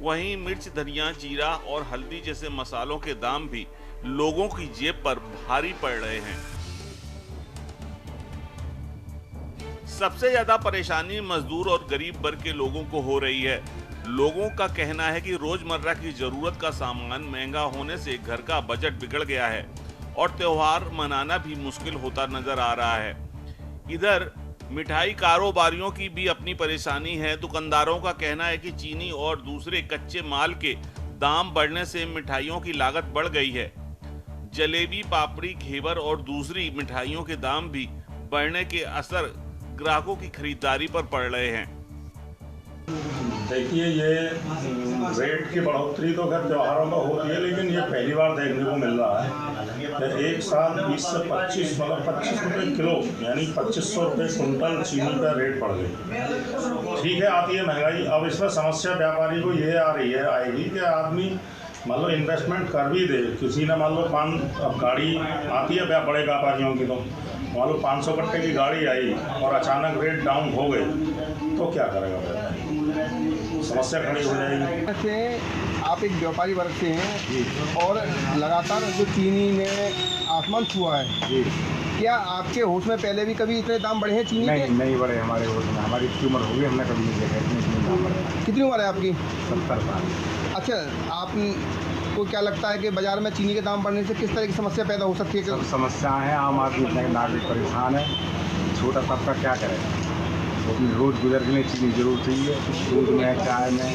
वहीं मिर्च, धनिया, जीरा और हल्दी जैसे मसालों के दाम भी लोगों की जेब पर भारी पड़ रहे हैं। सबसे ज्यादा परेशानी मजदूर और गरीब वर्ग के लोगों को हो रही है। लोगों का कहना है कि रोजमर्रा की जरूरत का सामान महंगा होने से घर का बजट बिगड़ गया है और त्योहार मनाना भी मुश्किल होता नजर आ रहा है। इधर मिठाई कारोबारियों की भी अपनी परेशानी है। दुकानदारों का कहना है कि चीनी और दूसरे कच्चे माल के दाम बढ़ने से मिठाइयों की लागत बढ़ गई है। जलेबी, पापड़ी, घेवर और दूसरी मिठाइयों के दाम भी बढ़ने के असर ग्राहकों की खरीदारी पर पड़ रहे हैं। देखिए, ये रेट की बढ़ोतरी तो खैर त्योहारों का होती है, लेकिन ये पहली बार देखने को मिल रहा है। एक साथ 20 से 25 रुपये किलो यानी 2500 रुपये कुंटल चीनी का रेट बढ़ गई। ठीक है, आती है महंगाई। अब इसमें समस्या व्यापारी को ये आएगी कि आदमी मान लो इन्वेस्टमेंट कर भी दे, किसी ने मान लो अब गाड़ी आती है बड़े व्यापारियों की, तो मान लो 500 कट्टे की गाड़ी आई और अचानक रेट डाउन हो गए तो क्या करेगा? समस्या खड़ी हो जाएगी। से आप एक व्यापारी वर्ग से हैं और लगातार जो चीनी ने आसमान छुआ है, क्या आपके होश में पहले भी कभी इतने दाम बढ़े हैं चीनी के? नहीं बढ़े हमारे होश में। हमारी इतनी उम्र होगी, हमने कभी नहीं देखा इतने दाम बढ़े। कितनी उम्र है आपकी? 70 साल। अच्छा, आपको क्या लगता है कि बाजार में चीनी के दाम बढ़ने से किस तरह की समस्या पैदा हो सकती है? सब समस्याएं हैं, आम आदमी नागरिक परेशान है, छोटा तबका क्या करेगा? अपनी रोज गुजर के लिए चीनी जरूर चाहिए, दूध में, चाय में।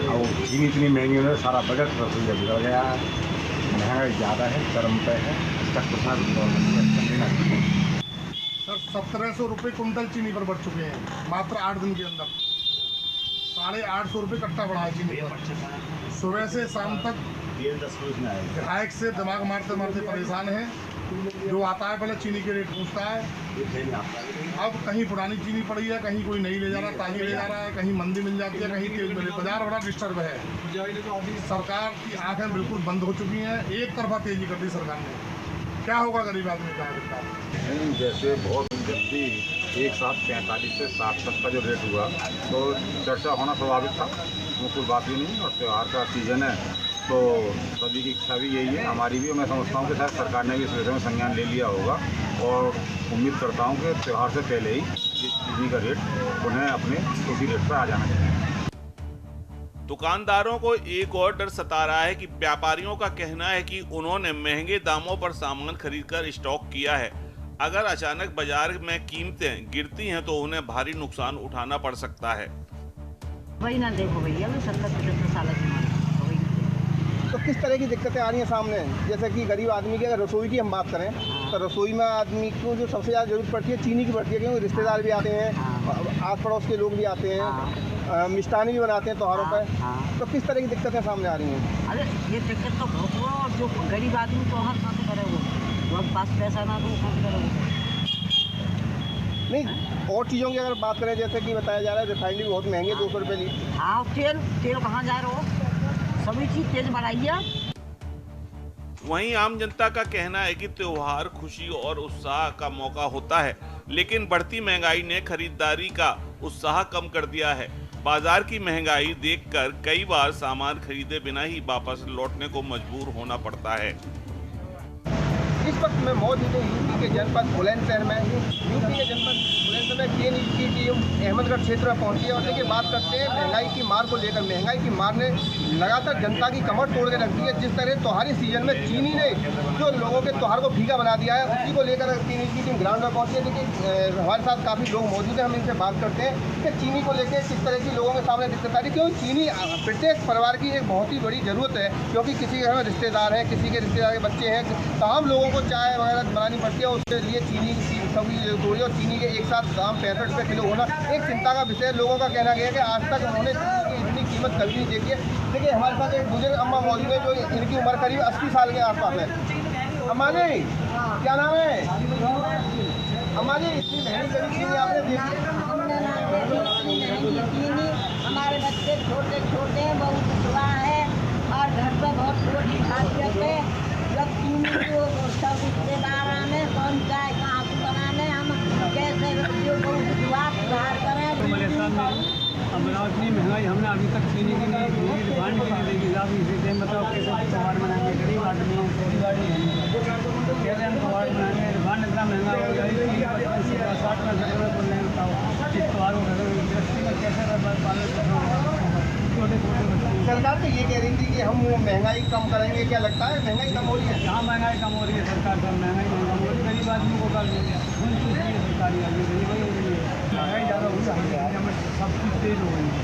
और चीनी इतनी महंगी होने से सारा बजट रसोईया बिगड़ गया है। महंगाई ज़्यादा है, चरम पे है। सर 1700 रुपये कुंटल चीनी पर बढ़ चुके हैं मात्र 8 दिन के अंदर। 850 रुपये कट्टा बढ़ा है चीनी पर। सुबह से शाम तक ग्राहक से दिमाग मारते मारते परेशान है। जो आता है पहले चीनी के रेट पूछता है। अब कहीं पुरानी चीनी पड़ी है, कहीं कोई नई ले जा रहा है, ताज़ी ले जा रहा है, कहीं मंदी मिल जाती है, कहीं तेज मिले। बाजार बड़ा डिस्टर्ब है। सरकार की आंखें बिल्कुल बंद हो चुकी हैं। एक तरफा तेजी कर दी सरकार ने। क्या होगा गरीब आदमी का? जैसे बहुत जल्दी एक साथ 45 से 60 तक का जो रेट हुआ तो चर्चा होना स्वाभाविक था, वो कोई बात ही नहीं। और त्यौहार का सीजन है तो सभी की इच्छा भी यही है, हमारी भी। मैं समझता हूँ कि शायद सरकार ने भी इस विषय में संज्ञान ले लिया होगा और उम्मीद करता हूँ कि त्यौहार से पहले ही चीनी का रेट उन्हें अपने उसी रेट पर आ जाना चाहिए। दुकानदारों को एक और डर सता रहा है कि व्यापारियों का कहना है कि उन्होंने महंगे दामों पर सामान खरीदकर स्टॉक किया है। अगर अचानक बाजार में कीमतें गिरती हैं तो उन्हें भारी नुकसान उठाना पड़ सकता है। वही ना देखो भैया, 70-75 साल की तो किस तरह की दिक्कतें आ रही हैं सामने? जैसे कि गरीब आदमी की अगर रसोई की हम बात करें तो रसोई में आदमी को जो सबसे ज़्यादा जरूरत पड़ती है चीनी की पड़ती है, क्योंकि रिश्तेदार भी आते हैं, आस पड़ोस के लोग भी आते हैं, मिष्ठान भी बनाते हैं त्योहारों पर। तो किस तरह की दिक्कतें सामने आ रही हैं? अरे ये दिक्कत तो बहुत हुआ, और जो गरीब आदमी त्योहार कहाँ से करे? वो पास पैसा ना तो कहाँ से करे? नहीं, और चीज़ों की अगर बात करें, जैसे कि बताया जा रहा है रिफाइनरी भी बहुत महंगी, 200 रुपये लीटर। हाँ, तेल कहाँ जा रहा हो? सभी चीज़ तेल बढ़ाइए। वहीं आम जनता का कहना है कि त्योहार खुशी और उत्साह का मौका होता है, लेकिन बढ़ती महंगाई ने खरीदारी का उत्साह कम कर दिया है। बाजार की महंगाई देखकर कई बार सामान खरीदे बिना ही वापस लौटने को मजबूर होना पड़ता है। इस वक्त मैं मौजूद हूँ यूपी के जनपद बुलंदशहर में। यूपी के जनपद बुलंदशहर में केन की टीम अहमदगढ़ क्षेत्र में पहुंची है और देखिए बात करते हैं महंगाई की मार को लेकर। महंगाई की मार ने लगातार जनता की कमर तोड़ के रख दी है। जिस तरह त्योहारी सीजन में चीनी ने जो लोगों के त्योहार को फीका बना दिया है, उसी को लेकर केन की टीम ग्राउंड में पहुंची है। देखिए हमारे साथ काफ़ी लोग मौजूद हैं, हम इनसे बात करते हैं कि चीनी को लेकर किस तरह की लोगों के सामने दिक्कत आ रही है। क्योंकि चीनी प्रत्येक परिवार की एक बहुत ही बड़ी ज़रूरत है, क्योंकि किसी के घर में रिश्तेदार हैं, किसी के रिश्तेदार के बच्चे हैं, तमाम लोगों को चाय वगैरह बनानी पड़ती है। उसके लिए चीनी की सभी थोड़ी, और चीनी के एक साथ दाम 65 रुपये किलो होना एक चिंता का विषय। लोगों का कहना गया है कि आज तक उन्होंने चीनी की इतनी कीमत कभी नहीं देखी है। देखिए हमारे साथ एक बुजुर्ग अम्मा मौजूद है जो इनकी उम्र करीब 80 साल के आसपास है। अम्मा जी, क्या नाम है? अम्मा जी, इतनी महंगी कभी चीनी आपने देखी? हमारे बच्चे छोटे छोटे हैं, बहुत जुआ है और घर पर बहुत छोटी खासियत है। जब चीनी को सब रिश्तेदार आने, कौन चाय कहाँ से बनाने, हम कैसे जो बहुत जुआ सुधार करें। इतनी महंगाई हमने अभी तक चीनी की नहीं की, रिफाइंड की नहीं देखी। आप इसी बताओ कैसे त्योहार मनाएंगे? गरीब आदमी है, खेती बाड़ी है, कैसे हम त्योहार मनाएंगे? रिफाइंड इतना महंगा हो गया है, 60 में बोल रहे हैं। बताओ इस त्योहार को गृहस्थी में कैसे पालन करना? सरकार तो ये कह रही थी कि हम महंगाई कम करेंगे, क्या लगता है महंगाई कम हो रही है? कहाँ महंगाई कम हो रही है? सरकार का महंगाई नहीं कम हो रही, गरीब आदमी को कल सरकारी आदमी गरीब हो रही है। महंगाई ज़्यादा हो रही है, सब चीज़ तेज हो गई है।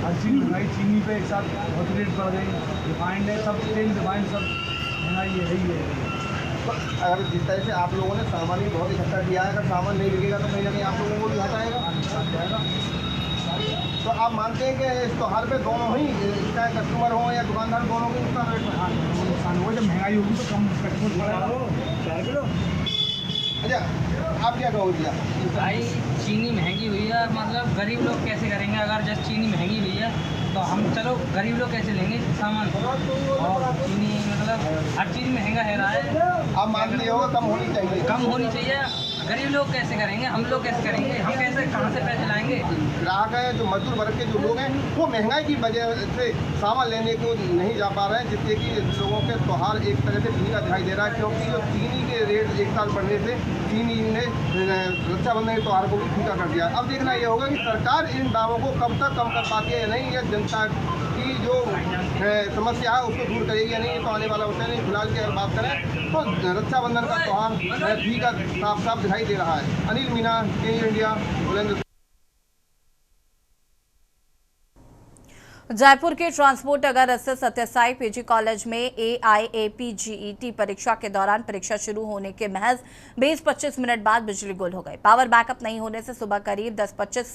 हर चीज़ महंगाई, चीनी पे एक साथ बहुत रेट बढ़ गई, रिफाइंड है, सब तेल रिफाइंड सब महंगाई है ही है। अगर जिस तरह से आप लोगों ने सामान भी बहुत इकट्ठा किया है, अगर सामान नहीं बिकेगा तो कहीं ना कहीं आप लोगों को भी हटाएगा। तो आप मानते हैं कि इस त्योहार पे दोनों ही, चाहे कस्टमर हो या दुकानदार, दोनों के नुकसान हो? जब महंगाई होगी तो कम पेट्रोल पड़ेगा 4 किलो। अच्छा, आप क्या कहोगे भैया? भाई चीनी महंगी हुई है, मतलब गरीब लोग कैसे करेंगे? अगर जब चीनी महंगी हुई है तो हम चलो गरीब लोग कैसे लेंगे सामान? और चीनी मतलब हर चीज़ महंगा है रहा है। आप मानते हो कम होनी चाहिए? कम होनी चाहिए। गरीब लोग कैसे करेंगे? हम लोग कैसे करेंगे? हम कैसे कहाँ से पैसे लाएंगे? ग्राहक है जो मजदूर वर्ग के जो लोग हैं वो महंगाई की वजह से सामान लेने को नहीं जा पा रहे हैं, जिससे कि लोगों के त्योहार एक तरह से फीका दिखाई दे रहा है। क्योंकि जो चीनी के रेट एक साल बढ़ने से चीनी ने रक्षाबंधन के त्यौहार को भी फीका कर दिया। अब देखना ये होगा कि सरकार इन दामों को कब तक कम कर पाती है या नहीं, या जनता की जो समस्या है उसको दूर करेगी या नहीं, तो आने वाला होता है नहीं। फिलहाल की अगर बात करें तो रक्षाबंधन का त्यौहार फीका साफ साफ दिखाई दे रहा है। अनिल मीना, केन इंडिया, बुलंदशहर। जयपुर के ट्रांसपोर्ट नगर स्थित सत्यसाई पीजी कॉलेज में AIAP-GET परीक्षा के दौरान परीक्षा शुरू होने के महज 20-25 मिनट बाद बिजली गुल हो गई। पावर बैकअप नहीं होने से सुबह करीब 10-25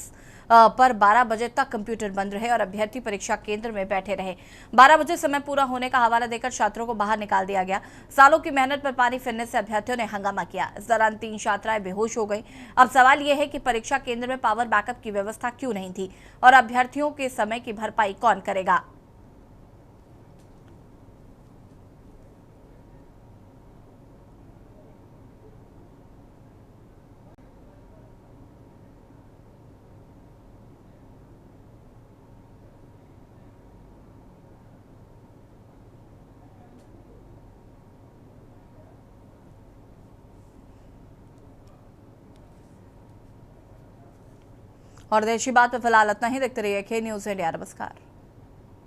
पर 12 बजे तक कंप्यूटर बंद रहे और अभ्यर्थी परीक्षा केंद्र में बैठे रहे। 12 बजे समय पूरा होने का हवाला देकर छात्रों को बाहर निकाल दिया गया। सालों की मेहनत पर पानी फिरने से अभ्यर्थियों ने हंगामा किया। इस दौरान 3 छात्राएं बेहोश हो गई। अब सवाल यह है कि परीक्षा केंद्र में पावर बैकअप की व्यवस्था क्यों नहीं थी और अभ्यर्थियों के समय की भरपाई कौन करेगा। और देश की बात में फिलहाल इतना ही। देखते रहिए के न्यूज़ इंडिया। नमस्कार।